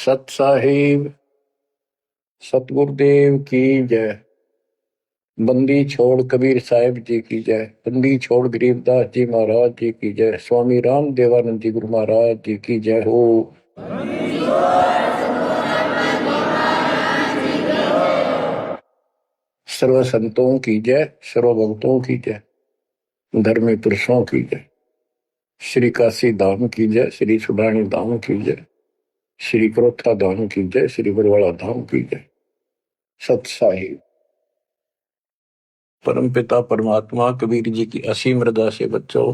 सत साहिब सतगुरुदेव की जय। बंदी छोड़ कबीर साहिब जी की जय। बंदी छोड़ गरीबदास जी महाराज जी की जय। स्वामी राम देवानंद जी गुरु महाराज जी की जय हो। सर्व संतों की जय, सर्व भक्तों की जय, धर्मी पुरुषों की जय। श्री काशी धाम की जय, श्री सुडानी धाम की जय, श्री क्रोथा धाम की जय, श्री बरवाड़ा धाम की जय। सत साहिब परम पिता परमात्मा कबीर जी की असीम रजा से बच्चों,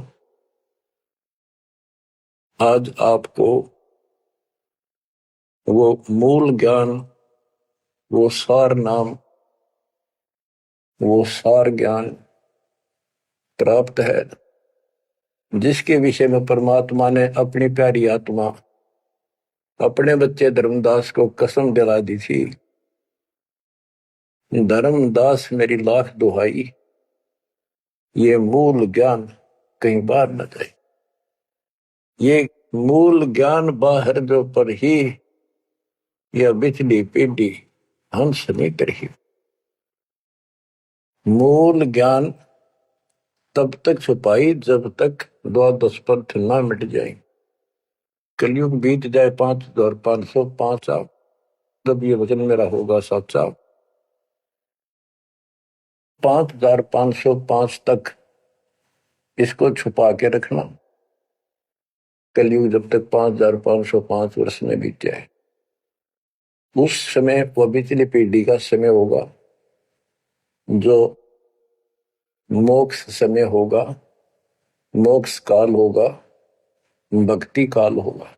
आज आपको वो मूल ज्ञान, वो सार नाम, वो सार ज्ञान प्राप्त है जिसके विषय में परमात्मा ने अपनी प्यारी आत्मा अपने बच्चे धर्मदास को कसम दिला दी थी। धर्मदास मेरी लाख दुहाई, ये मूल ज्ञान कहीं बाहर न जाए। ये मूल ज्ञान बाहर जो पर ही यह बिजली पीढ़ी हंस नहीं करी। मूल ज्ञान तब तक छुपाई जब तक द्वादश पंथ न मिट जाए। कलयुग बीत जाए 5505 साल, तब ये वचन मेरा होगा सच्चा। 5505 तक इसको छुपा के रखना। कलयुग जब तक 5505 वर्ष में बीत जाए, उस समय वह बिचली पीढ़ी का समय होगा जो मोक्ष समय होगा, मोक्ष काल होगा, भक्ति काल होगा।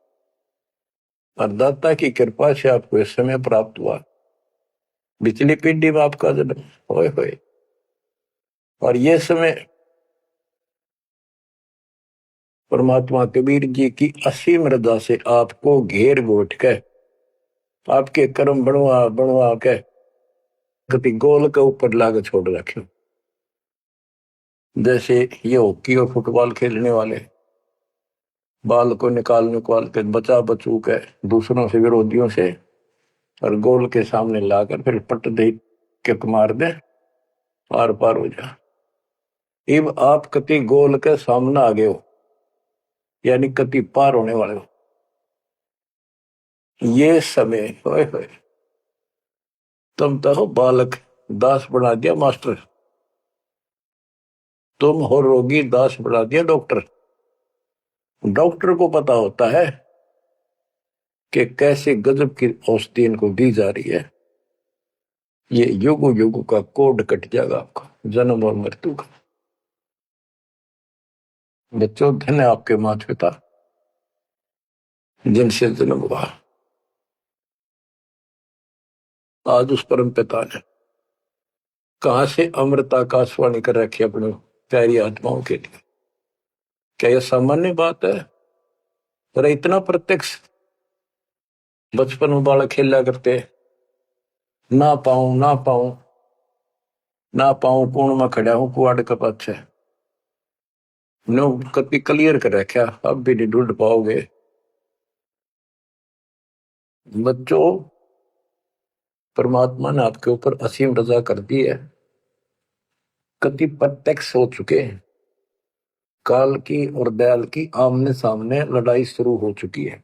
और दाता की कृपा से आपको इस समय प्राप्त हुआ। बिचली पीढ़ी में आपका जन्म होए होए, और ये समय परमात्मा कबीर जी की असीम रजा से आपको घेर घोट के आपके कर्म बनवा बनवा के कभी गोल के ऊपर लाग छोड़ रखे। जैसे ये हॉकी और फुटबॉल खेलने वाले बाल को निकाल के बचा बचू के दूसरों से, विरोधियों से, और गोल के सामने लाकर फिर पट दे के मार दे, आर पार हो जा। अब आप कति गोल के सामने आ गए हो, यानी कति पार होने वाले हो। ये समय होए होए तुम तो हो बालक, दास बना दिया मास्टर। तुम हो रोगी, दास बना दिया डॉक्टर। डॉक्टर को पता होता है कि कैसे गजब की औषधि इनको दी जा रही है। ये युग युग का कोड कट जाएगा आपका, जन्म और मृत्यु का। बच्चों, धन्य आपके माता पिता जिनसे जन्म हुआ। आज उस परम पिता ने कहां से अमृत आकाशवाणी कर रखी अपनी प्यारी आत्माओं के लिए। क्या यह सामान्य बात है? पर इतना प्रत्यक्ष बचपन में बालक खेला करते, ना पाऊं ना पाऊं ना पाऊं, कूण में खड़ा हूं कुआड़ के पाछे। नो कभी क्लियर कर रखा, अब भी नहीं ढूंढ पाओगे। बच्चों, परमात्मा ने आपके ऊपर असीम रजा कर दी है। कति प्रत्यक्ष हो चुके हैं। काल की और दयाल की आमने सामने लड़ाई शुरू हो चुकी है,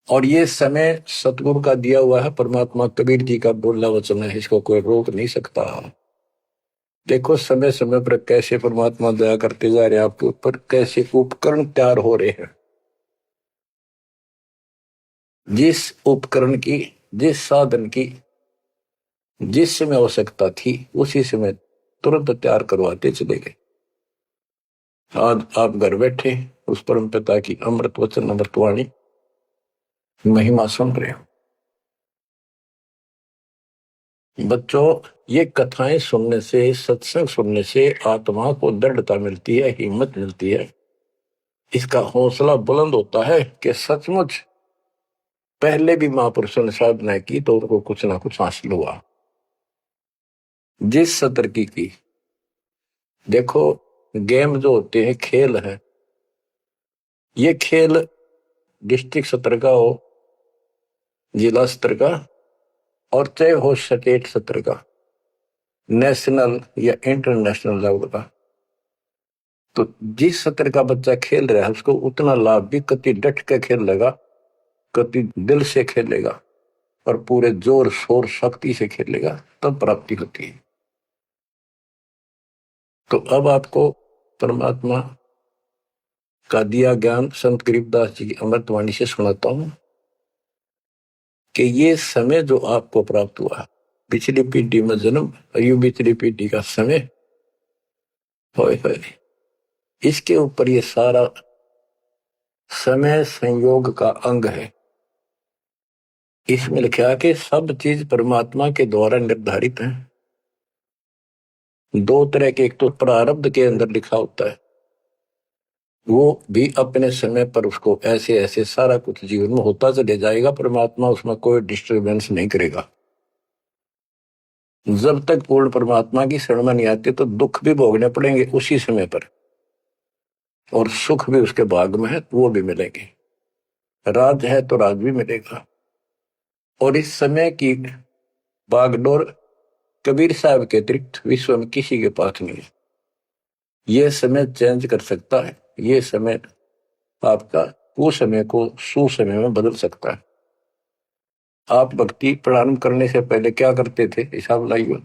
और ये समय सतगुरु का दिया हुआ है। परमात्मा कबीर जी का बोला वचन है, इसको कोई रोक नहीं सकता। देखो समय समय पर कैसे परमात्मा दया करते जा रहे हैं आपके ऊपर, कैसे उपकरण तैयार हो रहे हैं। जिस उपकरण की, जिस साधन की जिस समय आवश्यकता थी, उसी समय तुरंत तैयार करवाते चले गए। आज आप घर बैठे उस परम पिता की अमृत वचन अमृतवाणी महिमा सुन रहे हो। बच्चों, ये कथाएं सुनने से, सत्संग सुनने से आत्मा को दृढ़ता मिलती है, हिम्मत मिलती है। इसका हौसला बुलंद होता है कि सचमुच पहले भी महापुरुषों ने साधना की तो उनको कुछ ना कुछ हासिल हुआ। जिस सतर की देखो, गेम जो होते हैं, खेल है, ये खेल डिस्ट्रिक्ट स्तर का हो, जिला स्तर का, और चाहे हो स्टेट स्तर का, नेशनल या इंटरनेशनल लेवल का, तो जिस स्तर का बच्चा खेल रहा है उसको उतना लाभ भी कति डट के खेलेगा, कति दिल से खेलेगा और पूरे जोर शोर शक्ति से खेलेगा, तब प्राप्ति होती है। तो अब आपको परमात्मा का दिया ज्ञान संत गरीबदास जी की अमृतवाणी से सुनाता हूं कि ये समय जो आपको प्राप्त हुआ, पिछली पीढ़ी में जन्म, अयु पिछली पीढ़ी का समय, होए होए, इसके ऊपर ये सारा समय संयोग का अंग है। इसमें लिखा कि सब चीज परमात्मा के द्वारा निर्धारित है। दो तरह के, एक तो प्रारब्ध के अंदर लिखा होता है, वो भी अपने समय पर उसको ऐसे ऐसे सारा कुछ जीवन में होता चले जाएगा, परमात्मा उसमें कोई डिस्टर्बेंस नहीं करेगा। जब तक पूर्ण परमात्मा की शरण में नहीं आते तो दुख भी भोगने पड़ेंगे उसी समय पर, और सुख भी उसके भाग में है तो वो भी मिलेंगे, राज है तो राज भी मिलेगा। और इस समय की बागडोर कबीर साहब के अतिरिक्त विश्व में किसी के पास नहीं है। यह समय चेंज कर सकता है, ये समय आपका कुसमय को सुसमय में बदल सकता है। आप भक्ति प्रारंभ करने से पहले क्या करते थे, हिसाब लाइए।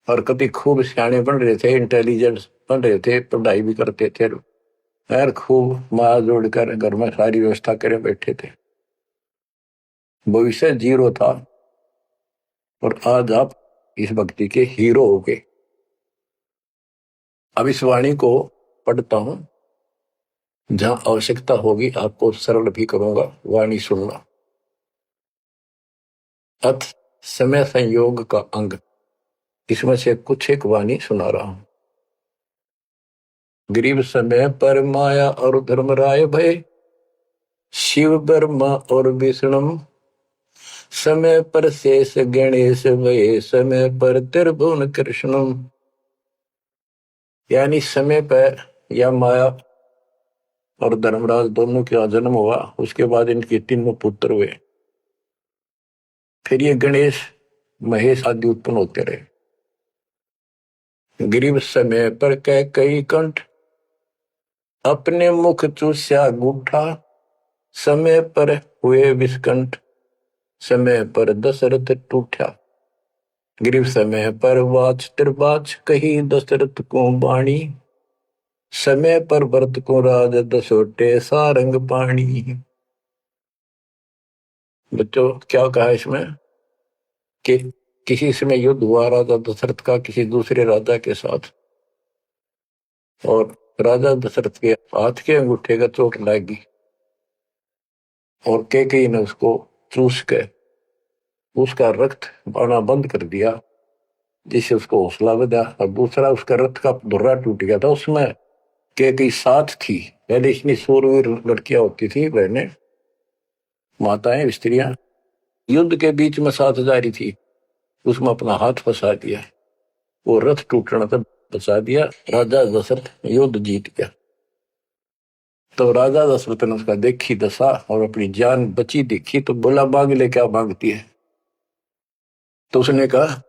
और कभी खूब सियाने बन रहे थे, इंटेलिजेंस बन रहे थे, पढ़ाई भी करते थे, यार खूब माँ जोड़कर घर में सारी व्यवस्था करे बैठे थे, भविष्य जीरो था। और आज आप इस भक्ति के हीरो हो गए। अब इस वाणी को पढ़ता हूं, जहां आवश्यकता होगी आपको सरल भी करूंगा, वाणी सुनना। अथ समय संयोग का अंग, इसमें से कुछ एक वाणी सुना रहा हूं। गरीब समय पर माया और धर्मराय भय, शिव ब्रह्मा और विष्णु, समय पर शेष गणेश भय, समय पर त्रिभुवन कृष्णम। यानी समय पर या माया और धर्मराज दोनों का जन्म हुआ, उसके बाद इनके तीनों पुत्र हुए, फिर ये गणेश महेश आदि उत्पन्न होते रहे। गरीब समय पर कह कई कंठ, अपने मुख चूस्या गूठा, समय पर हुए विस्कंठ, समय पर दशरथ टूठा। गरीब समय पर वाच त्रिबाच, कही दशरथ को बाणी, समय पर भरत को राज दसोटे सारंग पाणी। बच्चों क्या कहा इसमें कि किसी समय युद्ध हुआ राजा दशरथ का किसी दूसरे राजा के साथ, और राजा दशरथ के हाथ के अंगूठे का चोट लगी और कैकेयी ने उसको चूस के उसका रक्त आना बंद कर दिया, जिससे उसको हौसला बढ़ा। और दूसरा उसका रथ का धुर्रा टूट गया था, उसमें कैकेयी साथ थी। पहले इतनी सूरवीर लड़कियां होती थी, बहनें, माताएं, स्त्रियां, युद्ध के बीच में साथ जा रही थी, उसमें अपना हाथ फंसा दिया, वो रथ टूटने तक बचा दिया, राजा दशरथ युद्ध जीत गया। तो राजा दशरथ ने उसका देखी दशा और अपनी जान बची देखी, तो बोला मांग ले, क्या मांगती है? तो उसने कहा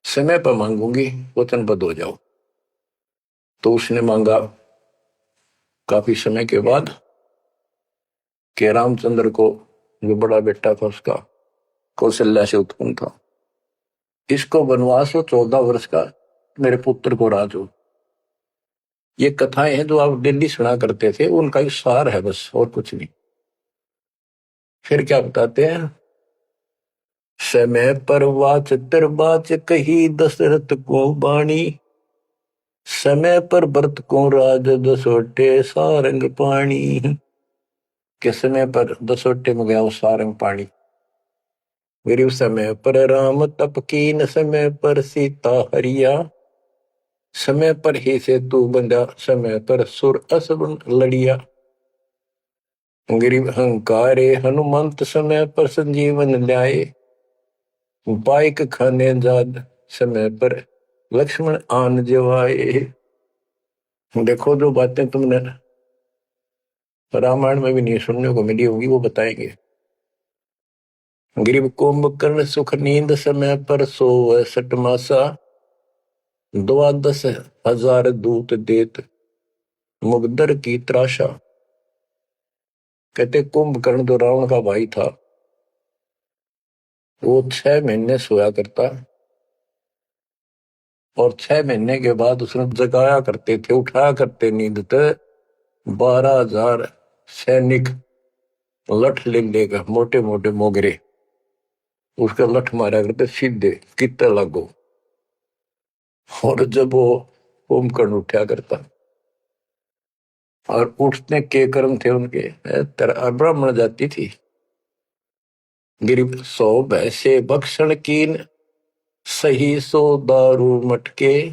समय पर मांगूंगी, वचनबद्ध हो जाओ। तो उसने मांगा काफी समय के बाद कि रामचंद्र को, जो बड़ा बेटा था उसका, कौशल्या से उत्पन्न था, इसको वनवास हो 14 वर्ष का, मेरे पुत्र को राज हो। ये कथाएं हैं जो आप दिल्ली सुना करते थे, उनका ही सार है बस, और कुछ नहीं। फिर क्या बताते हैं, समय पर वाच त्रिबाच, कही दशरथ को बाणी, समय पर भरत को राज दसोटे सारंग पाणी। के समय पर दसोटे में गया वो सारंग पाणी। गरीब समय पर राम तप कीन, समय पर सीता हरिया, समय पर ही से तू बंधा, समय पर सुर असुर लड़िया। गरीब अहंकारे हनुमंत, समय पर संजीवन ल्याए, बाइक खाने जाद, समय पर लक्ष्मण आन जवाए। देखो जो बातें तुमने रामायण में भी नहीं सुनने को मिली होगी, वो बताएंगे। ग्रीव कुंभकर्ण सुख नींद समय पर सोवै सठ मासा, 12,000 दूत देत मुगदर की त्राशा। कहते कुंभकर्ण जो रावण का भाई था, वो 6 महीने सोया करता, और 6 महीने के बाद उसने जगाया करते थे, उठाया करते नींद से 12,000 सैनिक लठ ले लेकर, मोटे मोटे मोगरे, उसका लठ मारा करते सीधे कितने लागो। और जब वो कुंभकर्ण उठा करता, और उठने के कर्म थे उनके, ब्राह्मण जाति थी। गिर सो भैसे भक्षण कीन, सही सो दारू मटके,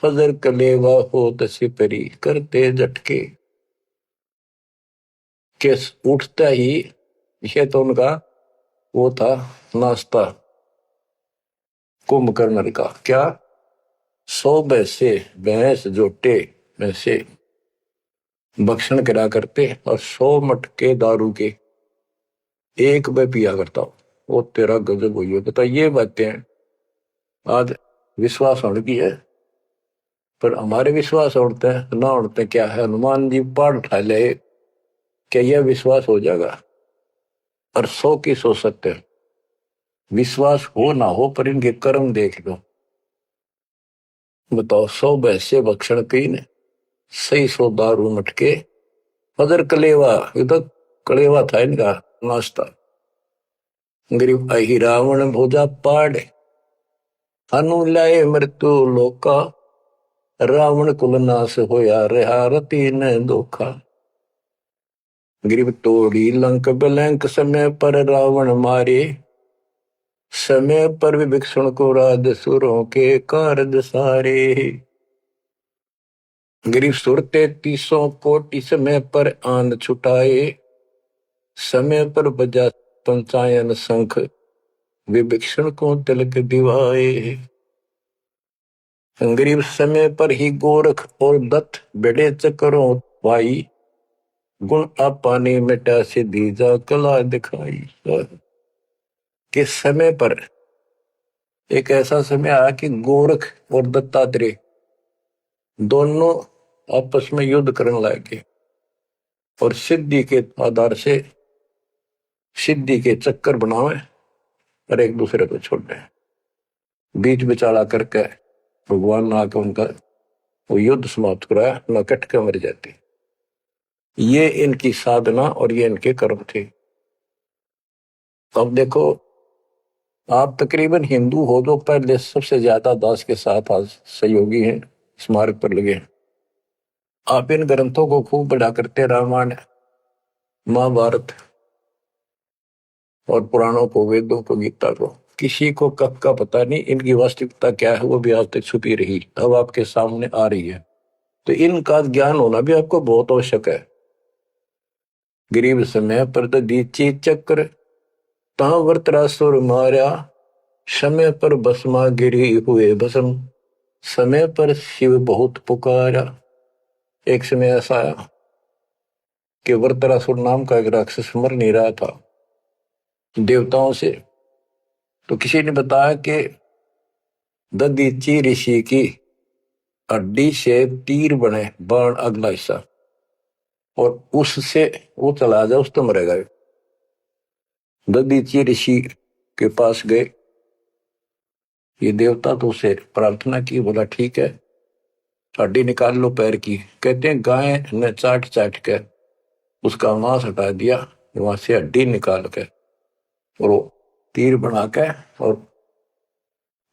फजर कलेवा हो सिपरी करते झटके। के उठता ही, ये तो उनका वो था नाश्ता कुंभकर्ण का। क्या? 100 भैंसे, भैंस जोटे भैंसे भक्षण करा करते, और 100 मटके दारू के एक में पिया करता। वो तेरा गजब हुई है। ये बातें आज विश्वास होने की है, पर हमारे विश्वास उड़ते हैं ना उड़ते क्या है। हनुमान जी पाठ उठा ले, क्या यह विश्वास हो जाएगा? और 100 की सो सकते हैं, विश्वास हो ना हो, पर इनके कर्म देख लो। बताओ, 100 भैंसे भक्षण कीन, सही 100 दारू मटके, फजर कलेवा, ये तो कलेवा था इनका नाश्ता। गरीब अहि रावण भोजा पाड़, हनु लाए मृत्यु लोका, रावण कुल नाश होया रहा रति न धोखा। गरीब तोड़ी लंक बिलंक, समय पर रावण मारे, समय पर विभीषण को राज सुरों के कारज सारे। गरीब सुर 33 कोटि, समय पर आन छुटाए, समय पर बजा पंचायन शंख, विभीषण को तिलक दिवाए। गरीब समय पर ही गोरख और दत्त बड़े चक्रों पाई, गुण आपा ने मिटा से दीजा कला दिखाई। किस समय पर एक ऐसा समय आया कि गोरख और दत्तात्रेय दोनों आपस में युद्ध करने लगे, और सिद्धि के आधार से सिद्धि के चक्कर बनावे और एक दूसरे को छोड़ दे। बीच बिचारा करके भगवान ने आकर उनका वो युद्ध समाप्त कराया, न कट के मर जाती। ये इनकी साधना और ये इनके कर्म थे। अब देखो, आप तकरीबन हिंदू हो तो पहले सबसे ज्यादा दास के साथ आज सहयोगी हैं, स्मारक पर लगे हैं। आप इन ग्रंथों को खूब पढ़ा करते, रामायण, महाभारत और पुराणों को, वेदों को, गीता को। किसी को कब का पता नहीं, इनकी वास्तविकता क्या है वो भी आज तक छुपी रही, अब आपके सामने आ रही है। तो इनका ज्ञान होना भी आपको बहुत आवश्यक है। गरीब समय पर दीची चक्र, ता वृत्रासुर मारा, समय पर भस्मा गिरी हुए भस्म, समय पर शिव बहुत पुकारा। एक समय ऐसा आया कि वृत्रासुर नाम का एक राक्षस मर नहीं रहा था देवताओं से, तो किसी ने बताया कि ददीची ऋषि की हड्डी से तीर बने, बाण अगला हिस्सा, और उससे वो चला जाए उस तो मरेगा। ददीची ऋषि के पास गए, ये देवता तो उसे प्रार्थना की, बोला ठीक है हड्डी निकाल लो पैर की। कहते हैं गाय ने चाट चाट के उसका मांस हटा दिया, वहां से हड्डी निकाल के और वो तीर बना के और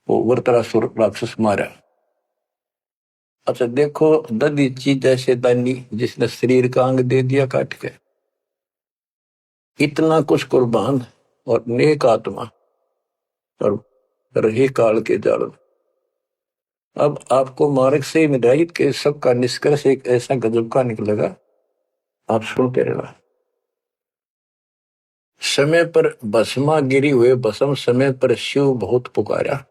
वो वृत्रासुर राक्षस मारा। अच्छा देखो, ददीची जैसे दानी जिसने शरीर का अंग दे दिया काट के, इतना कुछ कुर्बान और नेक आत्मा और रही काल के जाल। अब आपको मार्ग से हिदायत के सबका निष्कर्ष एक ऐसा गजब का निकलेगा, आप सुनते रहना। समय पर भस्मा गिरी हुए भस्म, समय पर शिव बहुत पुकारा।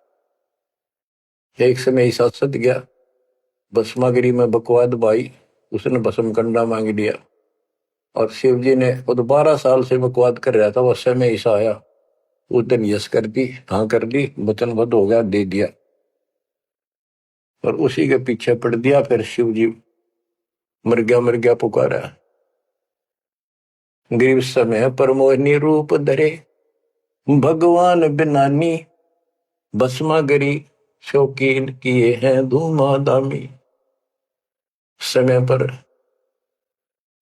एक समय ऐसा सद गया, भस्मागिरी में बकवाद भाई, उसने भस्म कंडा मांग लिया, और शिव जी ने वो तो 12 साल से बकवाद कर रहा था, वो समय ऐसा आया उस दिन यस कर दी, हाँ कर दी, वचनबद्ध हो गया, दे दिया, और उसी के पीछे पड़ दिया। फिर शिव जी मर गया पुकारा। ग्रीव समय पर मोहिनी रूप धरे, भगवान बिनानी, भस्मा गरी शौकीन किए हैं धूमाधामी। समय पर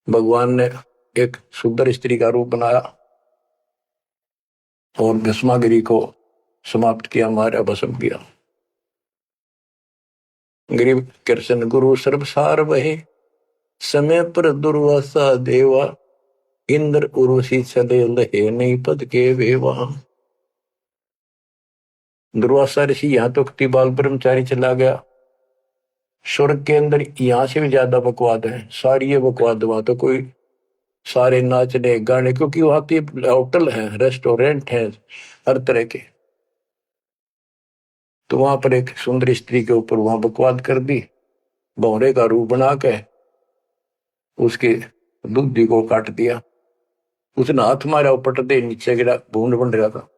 भगवान ने एक सुंदर स्त्री का रूप बनाया और भस्मागिरी को समाप्त किया, मारा, भस्म किया। गरीब कृष्ण गुरु सर्वसार वहे, समय पर दुर्वासा देवा, इंद्र उर्वशी चले लहे नहीं पद के वेवा। दुर्वासा ऋषि यहां तो बाल ब्रह्मचारी चला गया, स्वर्ग के अंदर यहां से भी ज्यादा बकवाद है, सारी ये बकवाद। वहां तो कोई सारे नाचने गाने, क्योंकि वहां की होटल है, रेस्टोरेंट है, हर तरह के। तो वहां पर एक सुंदर स्त्री के ऊपर वहां बकवाद कर दी, भौरे का रूप बना के उसके बुद्धि को काट दिया। उसने हाथ मारा, उपट दे नीचे गिरा, भूड बन रहा था।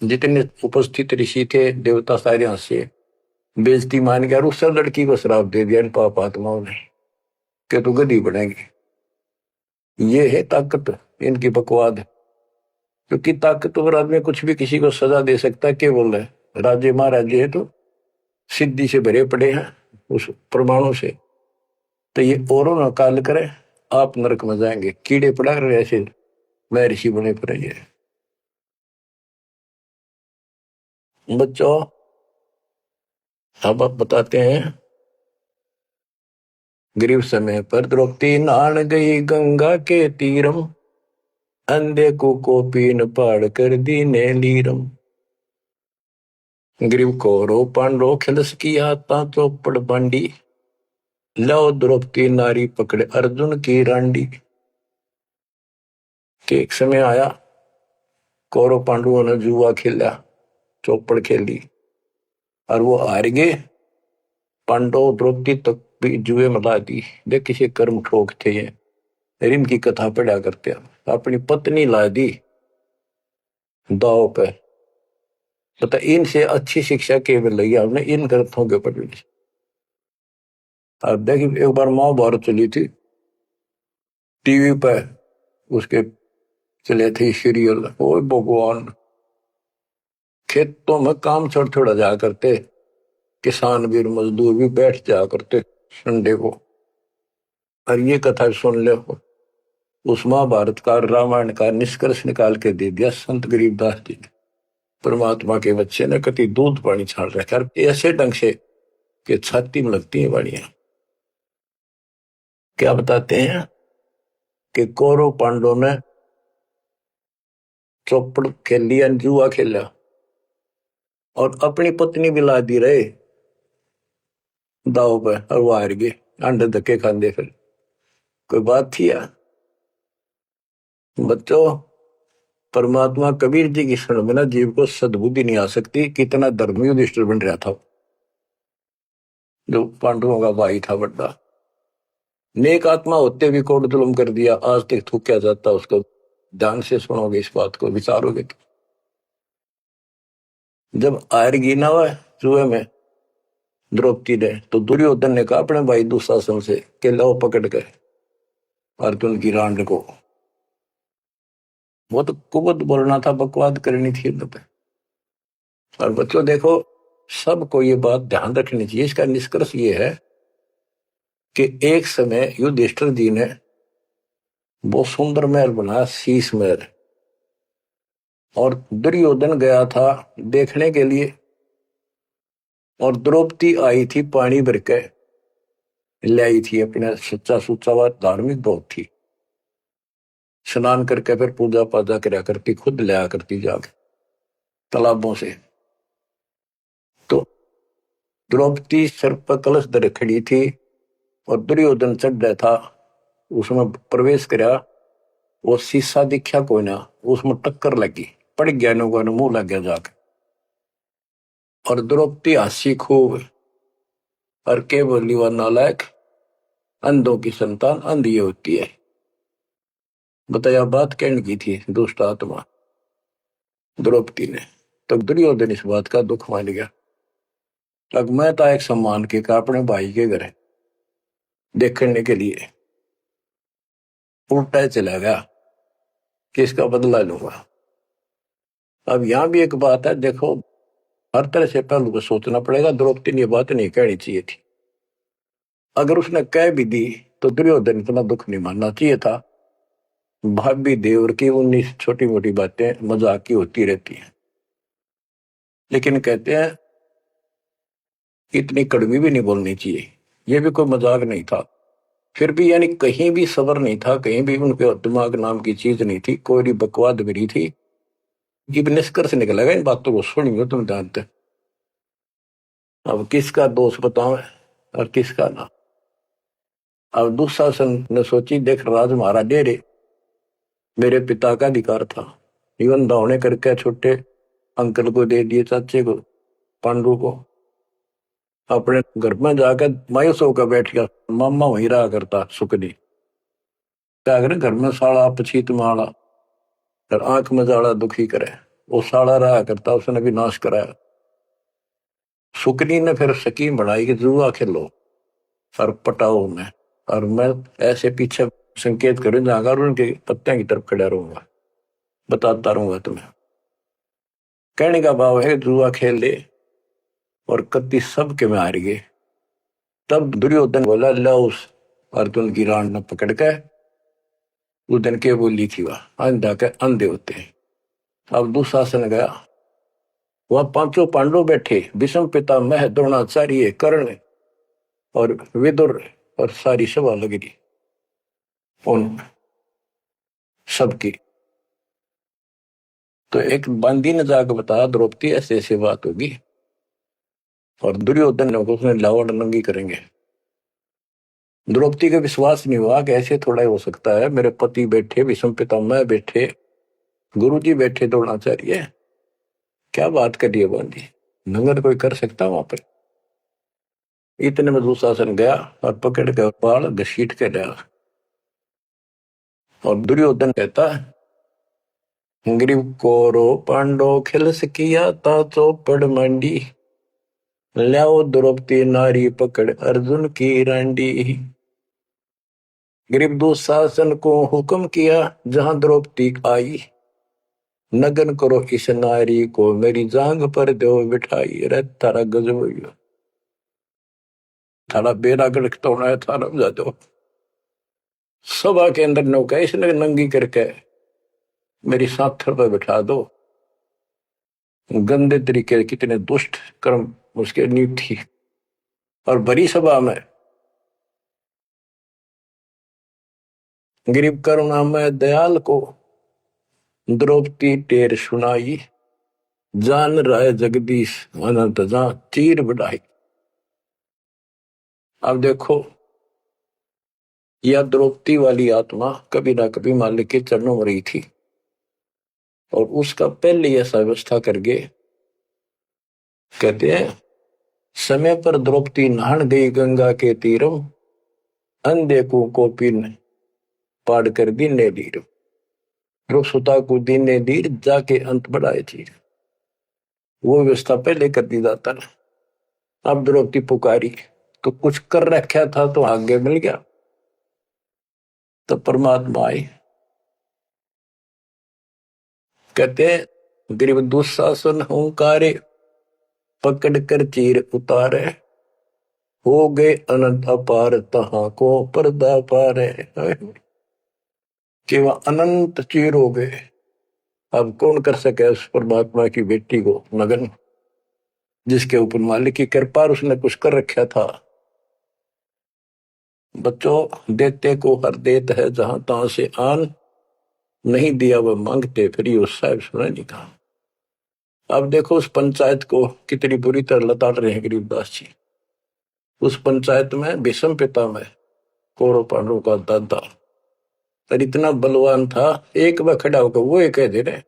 जितने उपस्थित ऋषि थे देवता सारे हंसे, बेइज्जती मान गया, उस लड़की को श्राप दे दिया इन पाप आत्माओं ने कि तू गधी बनेगी। ये है ताकत इनकी, बकवाद। क्योंकि ताकतवर आदमी कुछ भी किसी को सजा दे सकता है, केवल है राजे महाराजे है तो सिद्धि से भरे पड़े हैं उस प्रमाणों से। तो ये औरों ना काल करे, आप नरक में जाएंगे, कीड़े पड़ा रहे ऐसे मैं ऋषि बने पड़े। ये बच्चों अब आप बताते हैं, गरीब समय पर द्रौपदी नहान गई गंगा के तीरम, अंधे को पीन पाड़ कर दीने लीरम। ग्रीव कौरो पांडो खिलस की आता चौपड़ बांडी, लो द्रौपदी नारी पकड़े अर्जुन की रांडी। के एक समय आया, कौरव पांडवों ने जुआ खेला, चौपड़ खेली और वो हार गए। पांडव द्रौपदी तक भी जुए में ला दी। देख किसी कर्म ठोक थे ये, इनकी कथा पढ़ा करते, अपनी पत्नी ला दी दाव पे। पता इनसे अच्छी शिक्षा केवल लगी हमने इन ग्रंथों के ऊपर। अब देखिए एक बार महाभारत चली थी टीवी पे, उसके चले थे सीरियल, ओ भगवान, खेतों में काम छोड़ छोड़ा जा करते, किसान भी मजदूर भी बैठ जा करते संडे को, और ये कथा सुन ले। उस महाभारत का रामायण का निष्कर्ष निकाल के दे दिया संत गरीबदास जी ने। परमात्मा के बच्चे ने कति दूध पानी छाड़ रखा ऐसे ढंग से कि छाती में लगती है वाणियां। क्या बताते हैं कि कौरव पांडवों ने चौपड़ खेल लिया, जुआ खेला और अपनी पत्नी भी ला दी रहे दाव पे, और वो हार गए, अंडे धक्के खाते। फिर कोई बात थी यार बच्चों, परमात्मा कबीर जी की शरण में ना जीव को सद्बुद्धि नहीं आ सकती। कितना धर्मी युधिष्ठिर बन रहा था, जो पांडवों का भाई था बड़ा, नेक आत्मा होते भी कोट जुल्म कर दिया, आज तक थूका जाता उसको। ध्यान से सुनोगे इस बात को, विचारोगे तो। जब हारगी ना हुआ जुए में द्रौपदी ने, तो दुर्योधन ने कहा अपने भाई दुशासन से कि लो पकड़ कर अर्जुन की रांड को। वो तो कुबत बोलना था, बकवाद करनी थी पे। और बच्चों देखो, सबको ये बात ध्यान रखनी चाहिए। इसका निष्कर्ष ये है कि एक समय युधिष्ठिर जी ने बहुत सुंदर महल बनाया, शीश महल, और दुर्योधन गया था देखने के लिए, और द्रौपदी आई थी पानी भर के ले आई थी, अपने सच्चा सुच्चा हुआ, धार्मिक बहुत थी, स्नान करके फिर पूजा पाजा कराया करती, खुद लिया करती जाके तालाबों से। तो द्रौपदी सर पर कलश धरे खड़ी थी और दुर्योधन चढ़ रहा था, उसमें प्रवेश कराया, वो शीशा दिखा कोई ना, उसमें टक्कर लगी, पड़ गया, नुका मुंह लग गया जाके। और द्रौपदी हंसी खूब, और के बोली वह नालायक, अंधों की संतान अंधी होती है। बताया बात कहने की थी दुष्ट आत्मा द्रौपदी ने। तो दुर्योधन इस बात का दुख मान गया। अब मैं था एक सम्मान के का अपने भाई के घर देखने के लिए उल्टा चला गया कि इसका बदला लूंगा। अब यहां भी एक बात है, देखो हर तरह से पहलू को सोचना पड़ेगा। द्रौपदी ने ये बात नहीं कहनी चाहिए थी। अगर उसने कह भी दी तो दुर्योधन इतना दुख नहीं मानना चाहिए था। भाभी देवर की 19 छोटी मोटी बातें मजाक की होती रहती हैं, लेकिन कहते हैं इतनी कड़वी भी नहीं बोलनी चाहिए। ये भी कोई मजाक नहीं था। फिर भी यानी कहीं भी सबर नहीं था, कहीं भी उनके दिमाग नाम की चीज नहीं थी, कोई बकवाद भी नहीं थी। ये निष्कर्ष निकलेगा इन बातों को सुनियो तुम जानते। अब किसका दोष बताओ और किसका ना। अब दुशासन ने सोची, देख राज हमारा डेरे मेरे पिता का अधिकार था, जीवन दावने करके छोटे अंकल को दे दिए, चाचे को पांडु को। अपने घर में जाकर मायूस होकर बैठ गया। मामा वहीं रहा करता सुखनी। क्या करे घर में साड़ा पछीत माड़ा और आंख में जाड़ा दुखी करे, वो साड़ा रहा करता, उसने भी नाश कराया। सुकनी ने फिर स्कीम बढ़ाई कि जुआ खेलो और पटाओ में, और मैं ऐसे पीछे संकेत करूं जाकर उनके पत्तियां की तरफ खड़ा रहूंगा, बताता रहूंगा तुम्हें। कहने का भाव है जुआ खेल ले और कत्ती सबके में हार गए। तब दुर्योधन बोला, ला उस अर्जुन की रान न पकड़ के। उस दिन के बोली थी वह अंधा के अंधे होते हैं। अब दुशासन गया, वह पांचों पांडव बैठे, भीष्म पितामह द्रोणाचार्य कर्ण और विदुर, और सारी सभा लग रही उन सबकी। तो एक बंदी ने जाकर बताया द्रौपदी ऐसे ऐसी बात होगी, और दुर्योधन ने उसने लावण नंगी करेंगे। द्रौपदी का विश्वास नहीं हुआ कि ऐसे थोड़ा ही हो सकता है। मेरे पति बैठे, भीष्म पितामह बैठे, गुरुजी बैठे, द्रोणाचार्य, क्या बात कर रही है बंदी, नंगर कोई कर सकता वहां पर। इतने में दुशासन गया और पकड़ के बाल घसीट के लिया। और दुर्योधन कहता है, ग्रीव कोरो पांडो खिलस किया ता चौपड़ मंडी, ल्याओ द्रौपदी नारी पकड़ अर्जुन की रांडी। ग्रीव दुशासन को हुक्म किया जहां द्रौपदी आई, नगन करो इस नारी को मेरी जांग पर दो बिठाई। अरे थारा गजब हो गया, थारा बेरा गड़कता होना है, थारा जा दो। सभा के अंदर नौका इसने नंगी करके मेरी साथर पर बिठा दो। गंदे तरीके, कितने दुष्ट कर्म उसके नींव थी। और बड़ी सभा में गरीब करुणा में दयाल को द्रौपदी टेर सुनाई, जान राय जगदीश अनंत जा चीर बढ़ाई। अब देखो यह द्रौपदी वाली आत्मा कभी ना कभी मालिक के चरणों में रही थी, और उसका पहले ऐसा व्यवस्था करके कहते हैं, समय पर द्रौपदी नहान गई गंगा के तीरम, अंधे को कोपिन पाड़ कर दीने दीर, सुता को दीने दीर जाके अंत बढ़ाए चीर। वो व्यवस्था पहले कर दी जाता ना। अब द्रौपदी पुकारी तो कुछ कर रखा था तो आगे मिल गया। तो परमात्मा आई, कहते गरीब दुशासन हुंकारे, पकड़ कर चीर उतारे, हो गए अनंत अपार तहां को पर्दा पारे। कि वह अनंत चीर हो गए। अब कौन कर सके उस परमात्मा की बेटी को नगन, जिसके ऊपर मालिक की कृपा उसने कुछ कर रखा था। बच्चों देते को हर देत है, जहां तहां से आन नहीं दिया वह मांगते फिर उस साहब सुना नहीं कहा। अब देखो उस पंचायत को कितनी बुरी तरह लताड़ रहे हैं गरीबदास जी। उस पंचायत में भीष्म पितामह कौरव पांडवों का दादा और इतना बलवान था, एक बार खड़ा होकर वो कह दे रहे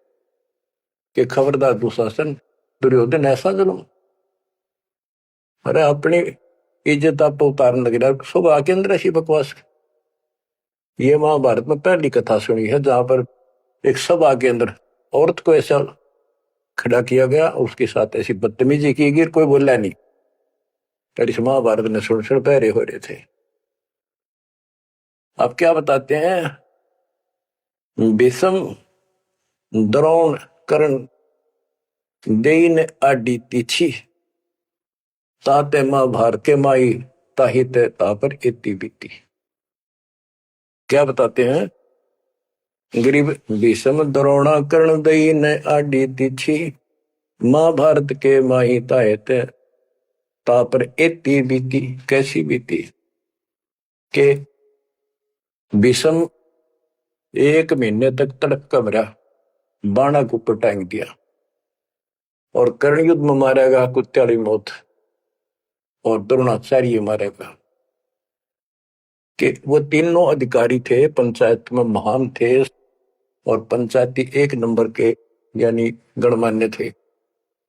कि खबरदार दुशासन, दुर्योधन ऐसा जुल्म। अरे अपनी इज्जत आप उतारने लग रहा, सुबह के अंदर ऐसी बकवास। ये महाभारत में पहली कथा सुनी है जहां पर एक सभा के अंदर औरत को ऐसा खड़ा किया गया, उसके साथ ऐसी बदतमीजी की गई, कोई बोला नहीं। पर इस महाभारत ने सुन पहरे हो रहे थे। अब क्या बताते हैं, भीष्म द्रोण कर्ण देइन आडी तीछी ताते महाभारत के माई ताहित तापर इति बीती। क्या बताते हैं, गरीब भीष्म द्रोणा कर्ण देइन आडी तीछी महाभारत के माई ताहित तापर इति बीती। कैसी बीती के भीष्म 1 महीने तक तड़प का मरा, बाणा को ऊपर टांग दिया, और कर्ण युद्ध में मारेगा कुत्त्याली मौत, और द्रोणाचार्य मारेगा। कि वो तीनों अधिकारी थे, पंचायत में महान थे, और पंचायती 1 नंबर के यानी गणमान्य थे।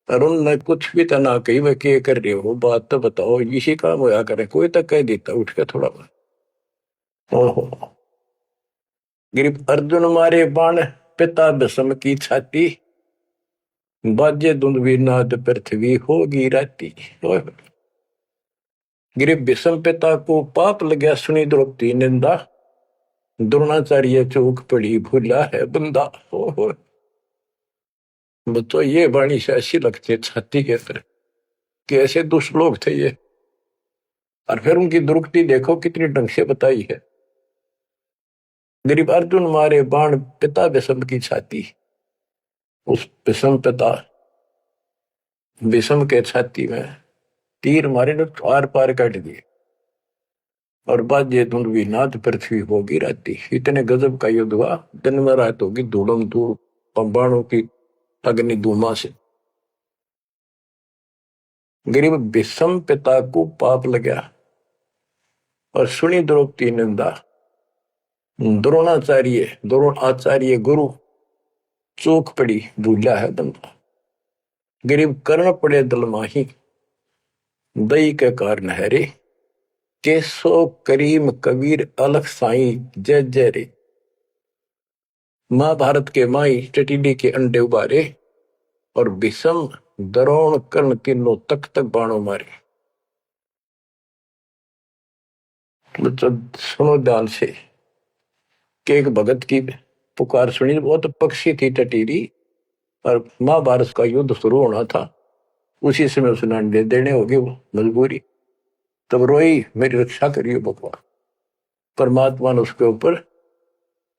और उनने कुछ भी तना कही वह क्या कर रहे हो, बात तो बताओ, इसी काम होया करे, कोई तक कह देता उठ के थोड़ा बहुत। ओहो, गिरिप अर्जुन मारे बाण पिता भीष्म की छाती बाजे दुंदवी नाद पृथ्वी होगी राती। गिरिप भीष्म पिता को पाप लगा सुनी द्रौपदी निंदा द्रोणाचार्य चौक पड़ी भूला है बंदा। ओहो, तो ये वाणी से ऐसी लगती है छाती के तरह कि ऐसे दुष्ट लोग थे ये। और फिर उनकी दुर्गति देखो कितनी ढंग से बताई है। गरीब अर्जुन मारे बाण पिता भीष्म की छाती, उस भीष्म पिता भीष्म के छाती में तीर मारे ने आर पार काट दिए, और बाजे धुंधवी नाद पृथ्वी होगी राती। इतने गजब का युद्ध हुआ, दिन में रात होगी धूलम धूल बाणों की अग्नि धूमा से। गरीब भीष्म पिता को पाप लगा और सुनी द्रौपदी निंदा द्रोण आचार्य गुरु चौक पड़ी भूला है बंदा। गरीब कर्ण पड़े दल माही दई के कारण है रे, केसो करीम कबीर अलख साई जय जय रे। महाभारत के माई टटीडी के अंडे उबारे, और भीष्म द्रोण कर्ण तीनों तक तक बाणों मारे। बच्चों सुनो ध्यान से कि एक भगत की पुकार सुनी, बहुत पक्षी थी टटीरी, और महाभारत का युद्ध शुरू होना था, उसी समय उसने अंडे देने होगी वो मजबूरी। तब रोई मेरी रक्षा करिए भगवान। परमात्मा ने उसके ऊपर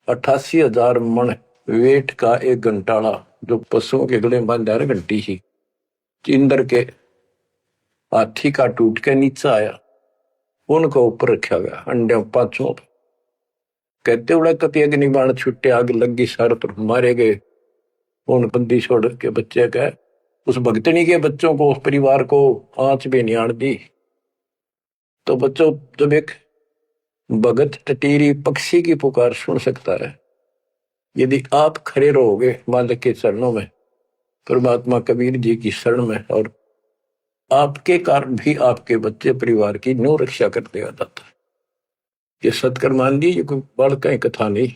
88,000 मन वेट का एक घंटाड़ा, जो पशुओं के गले में बांधा घंटी ही, इंद्र के हाथी का टूट के नीचे आया, उनको ऊपर रखा गया अंडे 5 कहते उड़ा कति अग्नि बाण छुट्टे, आग लगी सारे तरफ मारे गए। उन बंदी छोड़ के बच्चे का उस भगतनी के बच्चों को, उस परिवार को आंच भी नहीं आन दी। तो बच्चों, जब एक भगत टटीरी पक्षी की पुकार सुन सकता है, यदि आप खड़े रहोगे मालिक के चरणों में, परमात्मा कबीर जी की शरण में, और आपके कारण भी आपके बच्चे परिवार की नो रक्षा कर देगा दाता। ये सत्कर्मान दी, ये कोई बड़ कहीं कथा नहीं,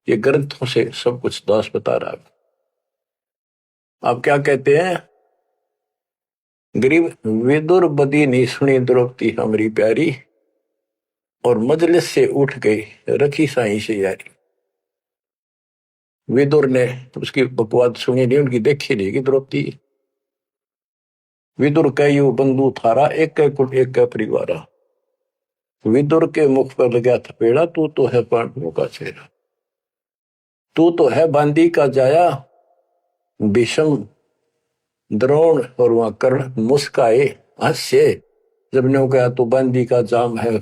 ये ग्रंथों से सब कुछ दास बता रहा है। आप क्या कहते हैं, गरीब विदुर बदी नहीं सुनी द्रौपदी हमारी प्यारी, और मजलिस से उठ गई रखी साई से यारी। विदुर ने उसकी बकवाद सुनी नहीं, उनकी देखी नहीं कि द्रौपदी। विदुर कहो बंधु थारा एक कुल एक परिवारा, विदुर के मुख पर लगा थपेड़ा, तू तो है पांडवों का चेहरा, तू तो है बांदी का जाया। भीष्म द्रोण और वहां कर्ण मुस्काए हास्य, जब ने कहा तो बांदी का जाम है,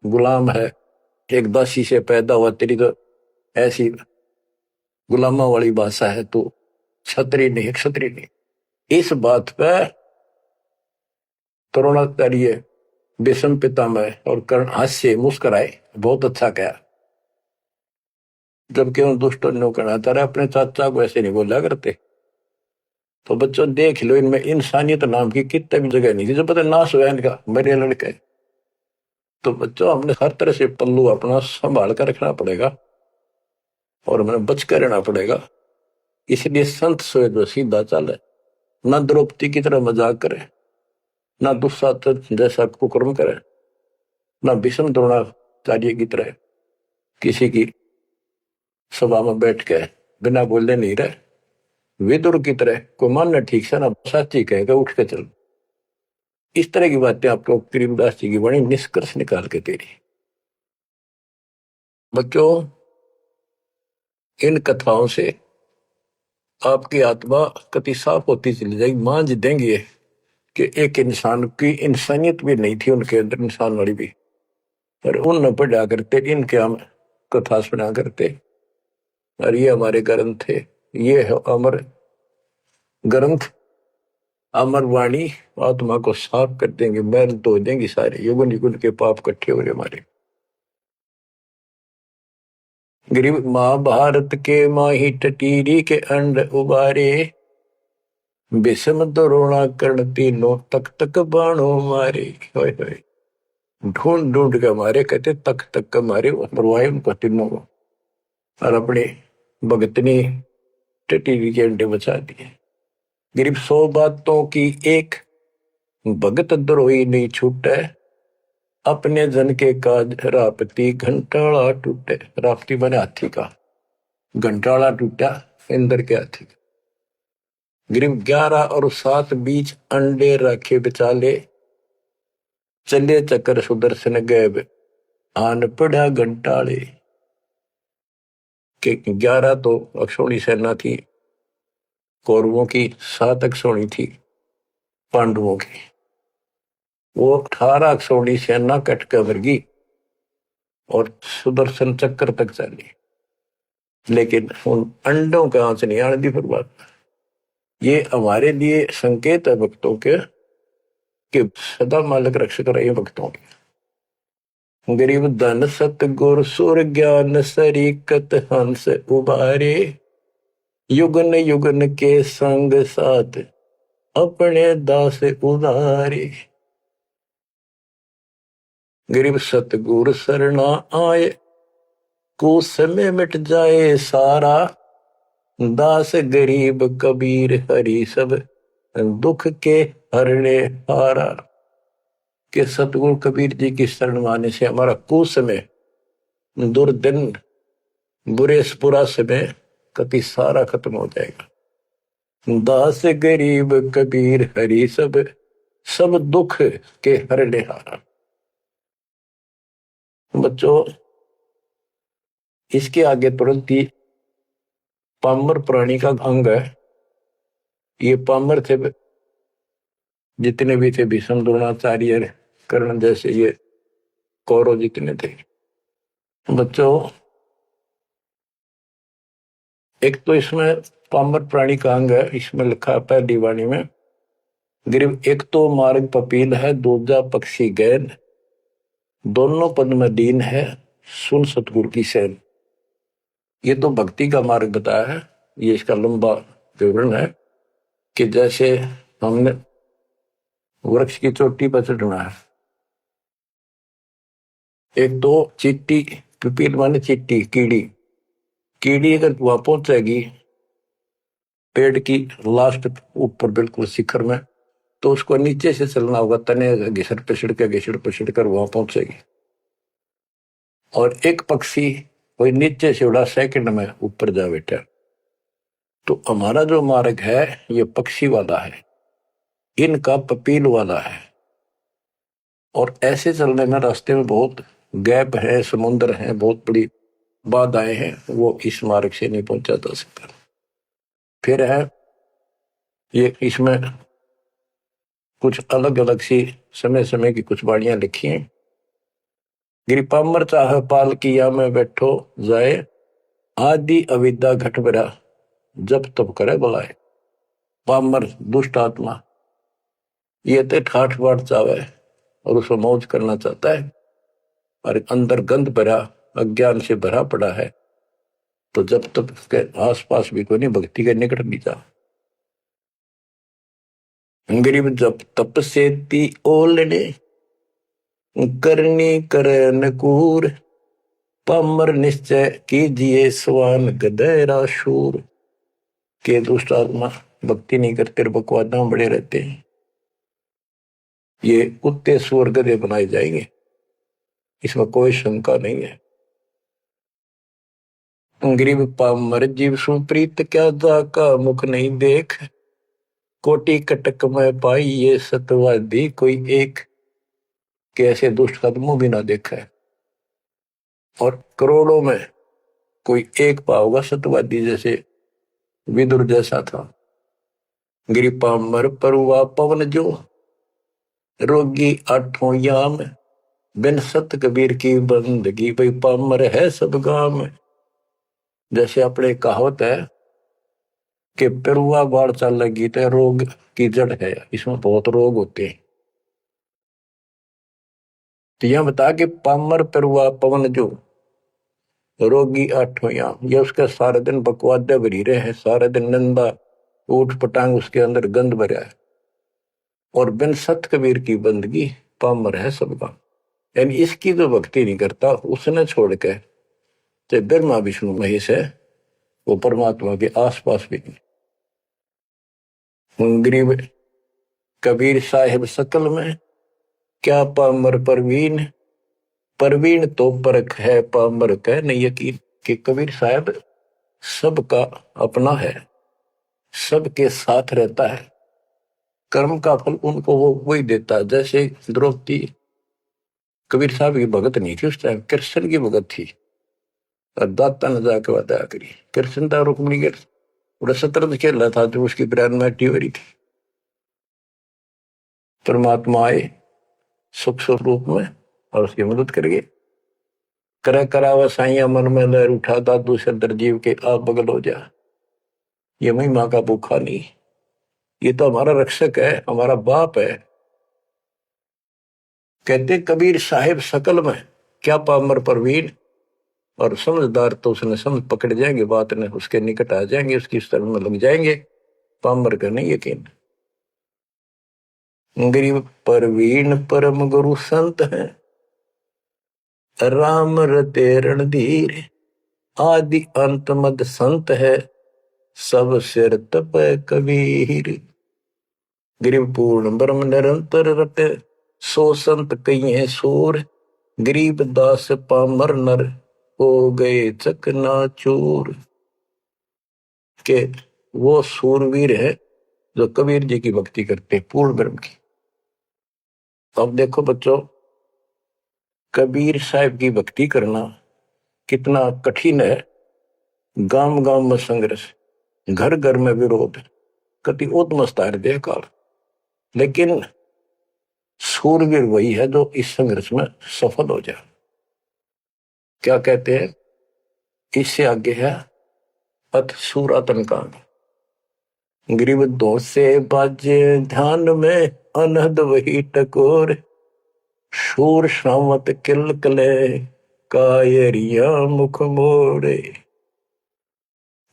गुलाम है, एक दासी से पैदा हुआ, तेरी तो ऐसी गुलामा वाली भाषा है, तो क्षत्रिय नहीं, क्षत्रिय नहीं। इस बात पर द्रोणाचार्य भीष्म पितामह और कर्ण हास्य मुस्कुराए, बहुत अच्छा कहा। जबकि उन दुष्टों ने कहना था अपने चाचा को ऐसे नहीं बोला करते। तो बच्चों देख लो, इनमें इंसानियत नाम की कितने भी जगह नहीं थी, जो पता नाश हुआ इनका, मेरे लड़के तो बच्चों हमने हर तरह से पल्लू अपना संभाल कर रखना पड़ेगा और हमें बच कर रहना पड़ेगा। इसलिए संत सोए जो सीधा चले, ना द्रौपदी की तरह मजाक करे, ना दुस्साहस जैसा कुकर्म करे, ना भीष्म द्रोणाचार्य की तरह किसी की सभा में बैठ के बिना बोले नहीं रहे। विदुर की तरह कोई मानना ठीक से ना साची कहेगा उठ के चल। इस तरह की बातें आपको गरीबदास जी की बड़ी निष्कर्ष निकाल के दे रही। बच्चों इन कथाओं से आपकी आत्मा कति साफ होती चली जाएगी। मान जी देंगे कि एक इंसान की इंसानियत भी नहीं थी उनके अंदर, इंसान वाली भी, पर उन न पढ़ा करते, इनके हम कथा सुना करते। और ये हमारे ग्रंथ थे, ये है अमर ग्रंथ, अमर वाणी आत्मा को साफ कर देंगे, मैल धो देंगे सारे युगन युगन के पाप इकट्ठे हो रहे हमारे। गरीब महाभारत के माही टटीरी के अंड उबारे, विषम द्रोणा कर्ण तीनों तक तक बाणों मारे। ढूंढ ढूंढ के मारे, कहते तक तक मारे, मरवाए उनको तीनों को और अपने भगतनी टटीरी के अंडे बचा दिए। गरीब 100 बातों की एक, भगत द्रोही नहीं छूटे, अपने जन के काज रापती घंटाला टूटे। रापती बने हाथी का, घंटाला टूटा इंद्र के हाथी का। गरीब 11 और 7 बीच अंडे रखे बेचाले, चले चक्कर सुदर्शन गए आन पड़ा घंटाले। के 11 तो अक्षौणी सेना थी कौरवों की, 7 अक्षौणी थी पांडवों की। वो 18 अक्षौणी सेना कट कर वर्गी और सुदर्शन चक्कर तक चली, लेकिन उन अंडों का आंच नहीं आने दी। फिर बात ये हमारे लिए संकेत है भक्तों के कि सदा मालिक रक्षक रहे भक्तों के। गरीब धन सतगुर सुर ज्ञान सरीकत हंस उबारे, युगन युगन के संग साथ अपने दास उदारे। गरीब सतगुर सरना आए, कुछ समय मिट जाए सारा, दास गरीब कबीर हरि सब दुख के हरने हारा। के सतगुरु कबीर जी की शरण माने से हमारा कुछ समय, दुर्दिन, बुरा समय कति सारा खत्म हो जाएगा। दास गरीब कबीर हरि सब सब दुख के हरने हारा। बच्चों इसके आगे तुरंत ही पामर प्राणी का अंग है। ये पामर थे जितने भी थे, भीष्म द्रोणाचार्य कर्ण जैसे ये कौरव जितने थे। बच्चों एक तो इसमें पामर प्राणी का अंग है, इसमें लिखा है पहली वाणी में, गरीब एक तो मार्ग पपील है, दूजा पक्षी गैन, दोनों पद में दीन है, सुन सतगुरु की सैन। ये तो भक्ति का मार्ग बताया है। ये इसका लंबा विवरण है कि जैसे हमने वृक्ष की चोटी पर चढ़ना है, एक तो चीटी, पिपील माने चीटी, कीड़ी, कीड़ी अगर वहां पहुंचेगी पेड़ की लास्ट ऊपर बिल्कुल शिखर में, तो उसको नीचे से चलना होगा, तने घिसड़ पिसड़ कर वहां पहुंचेगी। और एक पक्षी कोई नीचे से उड़ा सेकंड में ऊपर जा बैठा। तो हमारा जो मार्ग है ये पक्षी वाला है, इनका पपील वाला है। और ऐसे चलने में रास्ते में बहुत गैप है, समुद्र है, बहुत बड़ी बाधाएं हैं, वो इस मार्ग से नहीं पहुंचा जा सकता। फिर है ये, इसमें कुछ अलग अलग सी समय समय की कुछ वाणियां लिखी हैं। गिरिपामर चाह पाल किया में बैठो जाए, आदि अविद्या घट बरा जब तब करे बुलाए। पामर दुष्ट आत्मा ये तो ठाठ बाट चावे और उसको मौज करना चाहता है, और अंदर गंद भरा अज्ञान से भरा पड़ा है, तो जब तक उसके आसपास भी कोई नहीं, भक्ति के निकट नहीं जा। गरीब जब तप से ती ओलने, करनी करे नकूर, पामर निश्चय कीजिए स्वान गधेरा शूर। के दुष्ट आत्मा भक्ति नहीं करते, बकवादा बड़े रहते हैं, ये कुत्ते सुअर गधे बनाए जाएंगे, इसमें कोई शंका नहीं है। गरीब पामर जीव सुप्रीत, क्या जाका मुख नहीं देख। कोटि कटक में पाई ये सतवादी कोई एक। कैसे दुष्ट कदमों भी ना देखा है, और करोड़ों में कोई एक पाओगा सतवादी, जैसे विदुर जैसा था। गिरी पामर परुआ पवन जो, रोगी आठों याम। बिन सत कबीर की बंदगी, भाई पामर है सब गाम। जैसे अपने कहावत है कि पेरुआ बाढ़ चल लगी तो रोग की जड़ है, इसमें बहुत रोग होते हैं। तो यह बता कि पामर पेरुआ पवन जो, रोगी आठों याम। ये उसका सारे दिन बकवादे भरी रहे हैं, सारे दिन नंदा ऊट पटांग उसके अंदर गंद भरा है। और बिन सत कबीर की बंदगी, पामर है सबका। यानी इसकी जो भक्ति नहीं करता, उसने छोड़ के चाहे ब्रह्मा विष्णु महेश है, वो परमात्मा के आसपास भी नहीं। गरीब कबीर साहिब सकल में, क्या पामर परवीन। परवीन तो परख है, पामर कह नहीं यकीन। कि कबीर साहब सबका अपना है, सबके साथ रहता है, कर्म का फल उनको वो वही देता है। जैसे द्रौपदी कबीर साहब की भगत नहीं थी, उस टाइम कृष्ण की भगत थी, और दाता ने जाके वादा करी। कृष्ण था रुक्मिणी के पूरा शतरंज खेल रहा था, जो उसकी ब्रांड में हो रही थी। परमात्मा आए सुख स्वरूप में और उसकी मदद कर गए। करे करावा साइया मन में लहर उठा, दादू से दरजीव के आप बगल हो जा। ये महिमा का भूखा नहीं, ये तो हमारा रक्षक है, हमारा बाप है। कहते कबीर साहिब सकल में, क्या पामर परवीन। और समझदार तो उसने समझ पकड़ जाएंगे, बात ने उसके निकट आ जाएंगे, उसकी शरण में लग जाएंगे। पामर का नहीं यकीन। गरीब परवीन परम गुरु संत है, राम रते रणधीर। आदि अंत मद संत है, सब सिर तप कबीर। गरीब पूर्ण ब्रह्म निरंतर रटे, सो संत कई है सूर। गरीब दास पामर नर, हो गए चकनाचूर। के वो सूरवीर है जो कबीर जी की भक्ति करते, पूर्ण ब्रह्म की। अब देखो बच्चों, कबीर साहब की भक्ति करना कितना कठिन है। गांव गांव में संघर्ष, घर घर में विरोध, कति उद्मस्तार दे काल। लेकिन सूरवीर वही है जो इस संघर्ष में सफल हो जाए। क्या कहते हैं, इससे आगे है अथ सूर आतंकांड। ग्रीव दो से बाजे ध्यान में, अनहद वही टकोर। शूर श्रावत किल कले, कायरिया मुख मोड़े।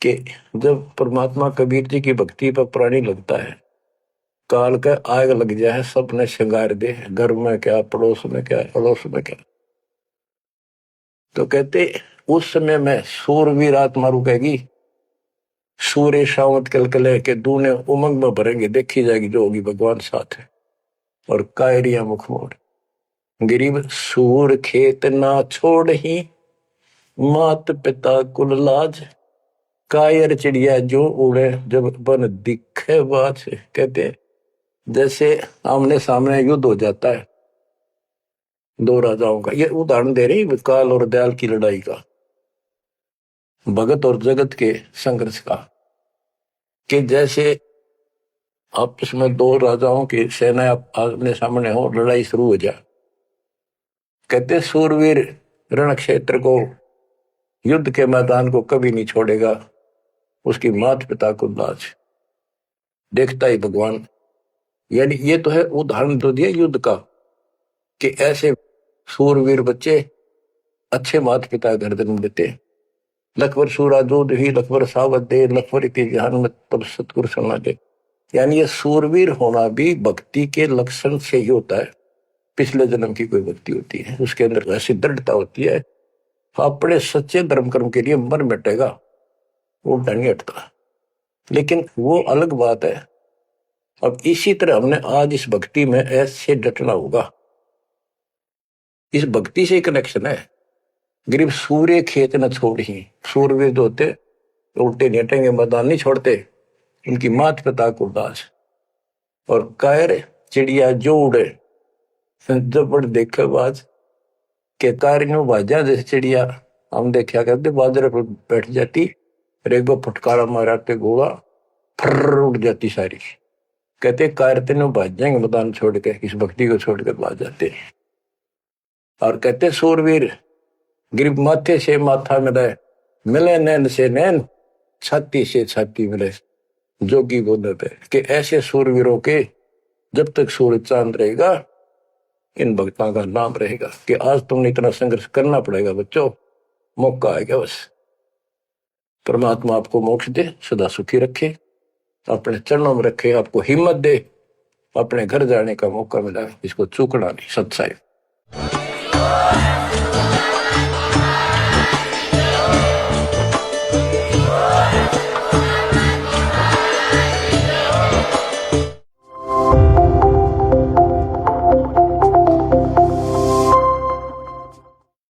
कि जब परमात्मा कबीर जी की भक्ति पर प्राणी लगता है, काल का आग लग जाए, सबने श्रृंगार दे, घर में क्या, पड़ोस में क्या, अड़ोस में क्या। तो कहते उस समय में सूरवीर आत्मा रुकेगी, सूर्य शावत कलकले के दूने उमंग में भरेंगे, देखी जाएगी जो होगी भगवान साथ है। और कायरिया मुख मोड़। गरीब सूर खेत ना छोड़ ही, मात पिता कुल लाज। कायर चिड़िया जो उड़े, जब बन दिखे बाज। कहते जैसे आमने सामने युद्ध हो जाता है दो राजाओं का, ये उदाहरण दे रही काल और दयाल की लड़ाई का, भगत और जगत के संघर्ष का। कि जैसे आपस में दो राजाओं की सेना आमने सामने हो, लड़ाई शुरू हो जाए। कहते सूरवीर रण क्षेत्र को, युद्ध के मैदान को कभी नहीं छोड़ेगा, उसकी माता पिता को लाज, देखता ही भगवान। यानी ये तो है उदाहरण तो दिया युद्ध का, कि ऐसे सूरवीर बच्चे अच्छे माता पिता घर जन्म देते। लखवर सूरा दूध ही लखवर सावत दे, लखवर इति जहान में तब सतगुरु सुना दे। यानी ये सूरवीर होना भी भक्ति के लक्षण से ही होता है। पिछले जन्म की कोई भक्ति होती है, उसके अंदर ऐसी दृढ़ता होती है, अपने सच्चे धर्म कर्म के लिए मर मिटेगा, वो डर नहीं हटता। लेकिन वो अलग बात है। अब इसी तरह हमने आज इस भक्ति में ऐसे डटना होगा। इस भक्ति से कनेक्शन है। गरीब सूर्य खेत न छोड़ ही, सूर्य जो होते उल्टे नहीं हटेंगे, मैदान नहीं छोड़ते, इनकी मात पिता को दास। और कायर चिड़िया जो उड़े, जब देखे बाज के कार बाजा, जैसे चिड़िया हम देखा करते बाजरे पर बैठ जाती, एक बार फटकारा माराते गोला फर उड़ जाती सारी। कहते कार तीनों भाज जाएंगे मैदान छोड़ के, इस भक्ति को छोड़कर भाज जाते। और कहते सूरवीर गिर माथे से माथा मिले, मिले नैन से नैन, छाती से छाती मिले। जोगी बोले थे कि ऐसे सूरवीरों के जब तक सूरज चांद रहेगा, इन भक्तों का नाम रहेगा। कि आज तुमने इतना संघर्ष करना पड़ेगा बच्चों, मौका आएगा बस। परमात्मा आपको मोक्ष दे, सदा सुखी रखे, अपने चरणों में रखे, आपको हिम्मत दे, अपने घर जाने का मौका मिला, इसको चूकना नहीं। सत्साई।